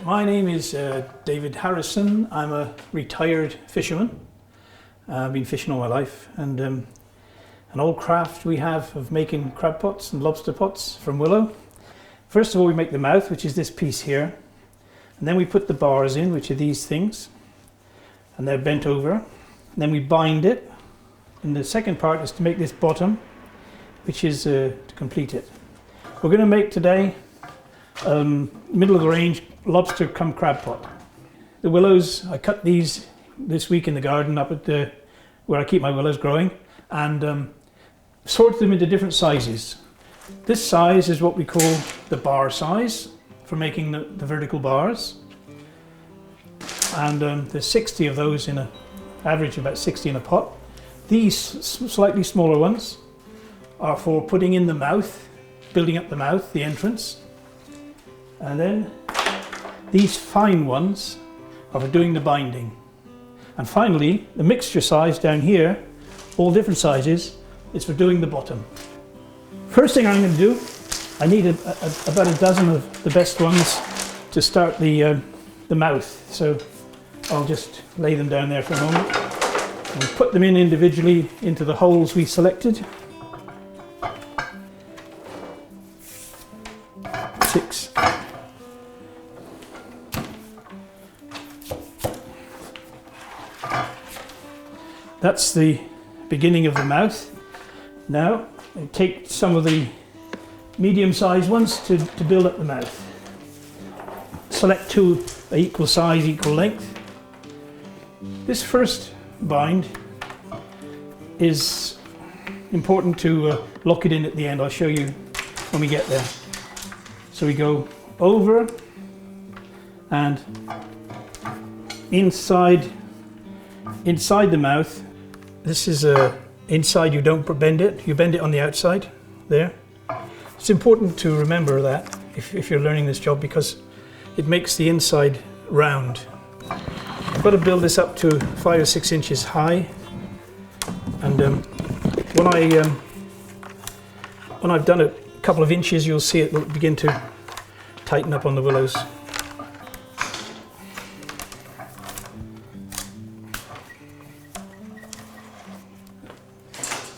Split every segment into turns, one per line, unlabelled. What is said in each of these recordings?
My name is David Harrison. I'm a retired fisherman. I've been fishing all my life, and an old craft we have of making crab pots and lobster pots from Willow. First of all, we make the mouth, which is this piece here, and then we put the bars in, which are these things, and they're bent over, and then we bind it, and the second part is to make this bottom, which is to complete it. We're going to make today middle of the range lobster cum crab pot. The willows, I cut these this week in the garden up at where I keep my willows growing, and sorted them into different sizes. This size is what we call the bar size for making the vertical bars, and there's 60 of those in average about 60 in a pot. These slightly smaller ones are for putting in the mouth, building up the mouth, the entrance. And then these fine ones are for doing the binding. And finally, the mixture size down here, all different sizes, is for doing the bottom. First thing I'm going to do, I need about a dozen of the best ones to start the mouth. So I'll just lay them down there for a moment and put them in individually into the holes we selected. 6. That's the beginning of the mouth. Now I take some of the medium-sized ones to build up the mouth. Select 2 equal size, equal length. This first bind is important to lock it in at the end. I'll show you when we get there. So we go over and inside the mouth. This is inside, you don't bend it, you bend it on the outside there. It's important to remember that if you're learning this job, because it makes the inside round. I've got to build this up to 5 or 6 inches high, and when I've done it a couple of inches, you'll see it will begin to tighten up on the willows.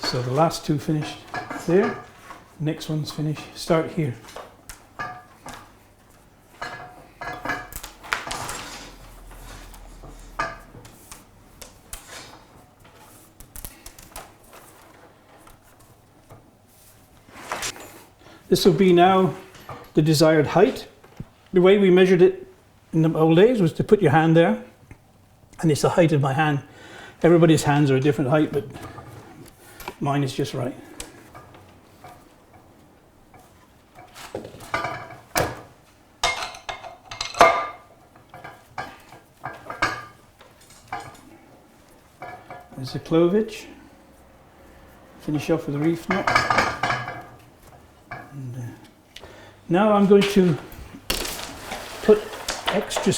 So the last 2 finished there, next one's finished, start here. This will be now the desired height. The way we measured it in the old days was to put your hand there, and it's the height of my hand. Everybody's hands are a different height, but mine is just right. There's the clovage. Finish off with the reef knot. And, now I'm going to put extra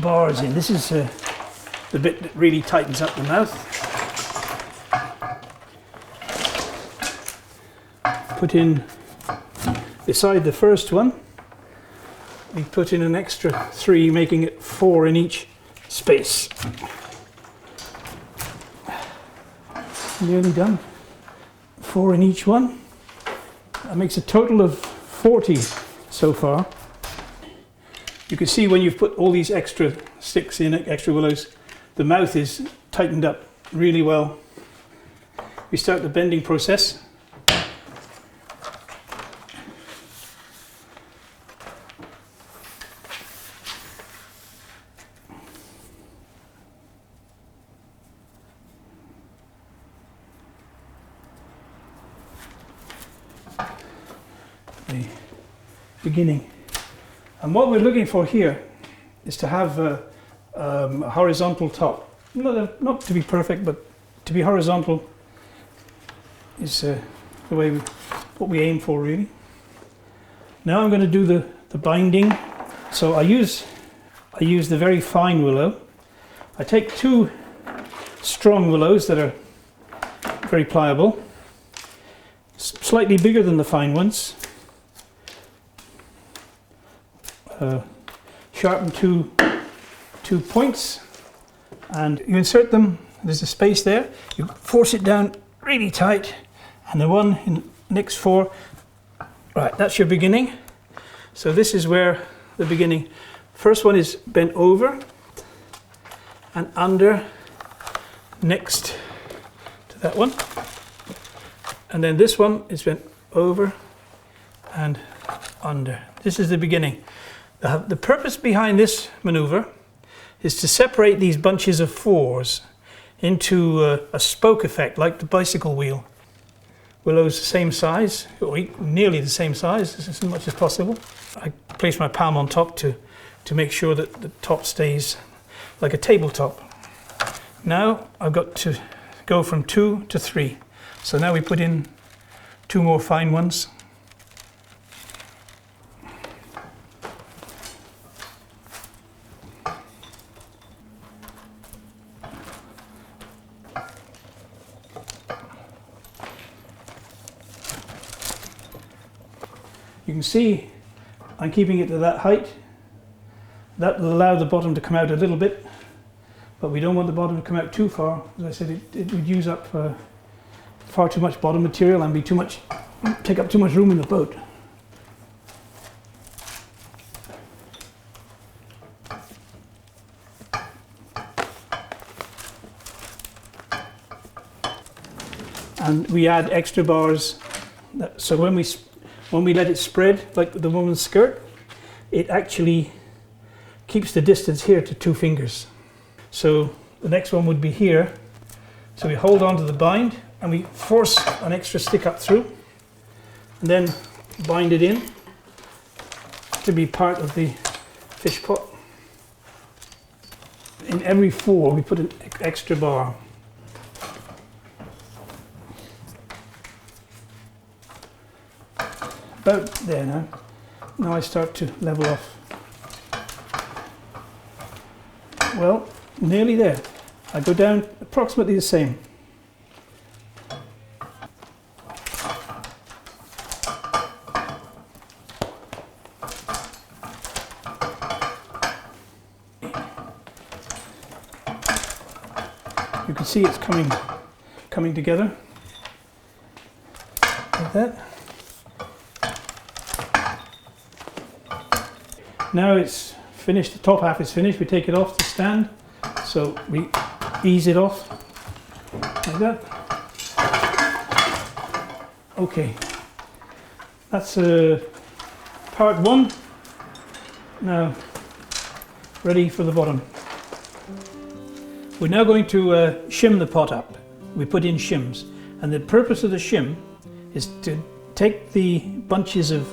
bars in. This is the bit that really tightens up the mouth. Put in beside the first one, we put in an extra 3, making it 4 in each space. Nearly done. 4 in each one. That makes a total of 40 so far. You can see when you've put all these extra sticks in, extra willows, the mouth is tightened up really well. We start the bending process. The beginning, and what we're looking for here is to have a horizontal top. Not to be perfect, but to be horizontal is the way what we aim for, really. Now I'm going to do the binding. So I use the very fine willow. I take 2 strong willows that are very pliable, slightly bigger than the fine ones. sharpen two points, and you insert them. There's a space there. You force it down really tight, and the one in next 4. Right, that's your beginning. So this is where the beginning. First one is bent over and under next to that one. And then this one is bent over and under. This is the beginning. The purpose behind this maneuver is to separate these bunches of 4s into a spoke effect, like the bicycle wheel. Willow's the same size, or nearly the same size, as much as possible. I place my palm on top to make sure that the top stays like a tabletop. Now I've got to go from 2 to 3. So now we put in 2 more fine ones. You can see I'm keeping it to that height. That will allow the bottom to come out a little bit, but we don't want the bottom to come out too far. As I said, it would use up far too much bottom material and take up too much room in the boat. And we add extra bars, so when we let it spread like the woman's skirt, it actually keeps the distance here to 2 fingers. So the next one would be here. So we hold on to the bind and we force an extra stick up through and then bind it in to be part of the fish pot. In every 4 we put an extra bar. About there now. Now I start to level off. Well, nearly there. I go down approximately the same. You can see it's coming together like that. Now it's finished, the top half is finished, we take it off the stand, so we ease it off like that. Okay, that's part 1. Now ready for the bottom. We're now going to shim the pot up. We put in shims, and the purpose of the shim is to take the bunches of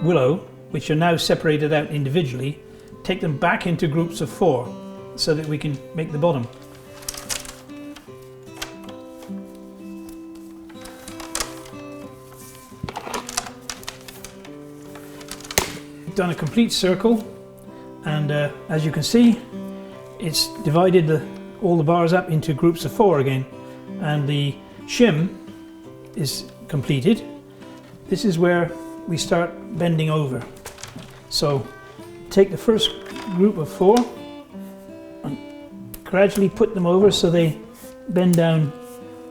willow, which are now separated out individually, take them back into groups of 4 so that we can make the bottom. We've done a complete circle, and as you can see, it's divided all the bars up into groups of 4 again, and the shim is completed. This is where we start bending over. So take the first group of 4 and gradually put them over so they bend down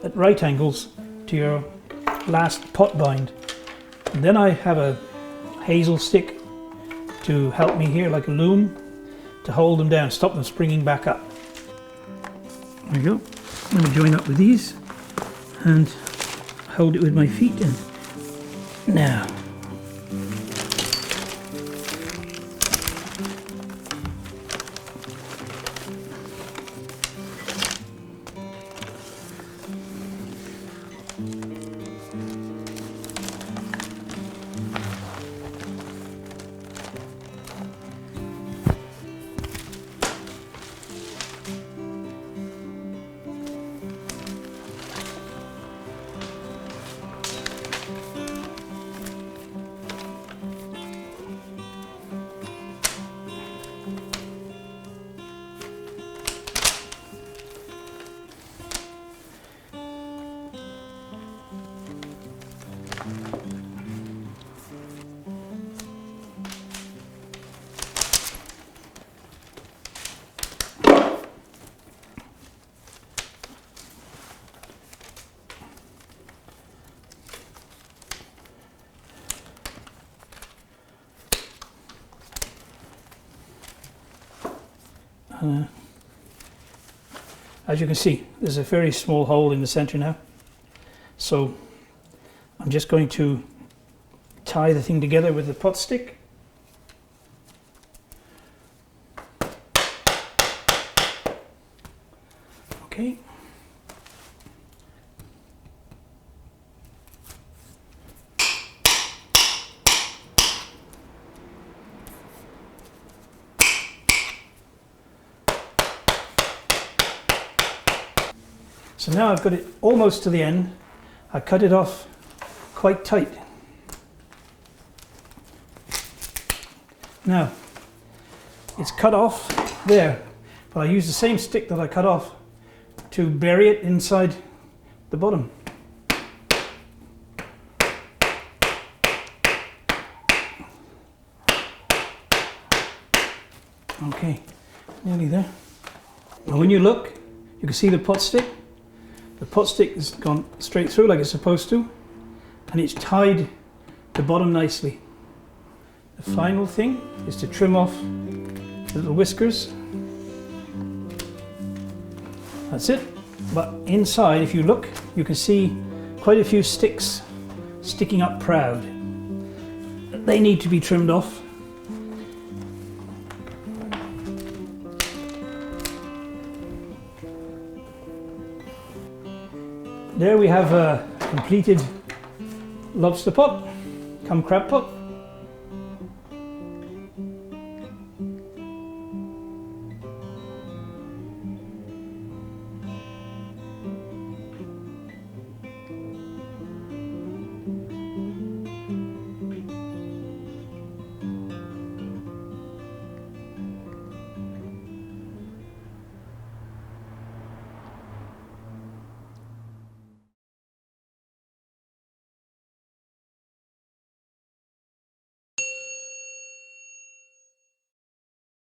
at right angles to your last pot bind. And then I have a hazel stick to help me here, like a loom, to hold them down, stop them springing back up. There we go. Let me join up with these and hold it with my feet in. Now, As you can see, there's a very small hole in the center now. So I'm just going to tie the thing together with the pot stick. Okay. So now I've got it almost to the end. I cut it off quite tight. Now, it's cut off there, but I use the same stick that I cut off to bury it inside the bottom. Okay, nearly there. Now when you look, you can see the pot stick. The pot stick has gone straight through like it's supposed to, and it's tied the bottom nicely. The final thing is to trim off the little whiskers. That's it. But inside, if you look, you can see quite a few sticks sticking up proud. They need to be trimmed off. There we have a completed lobster pot, cum crab pot.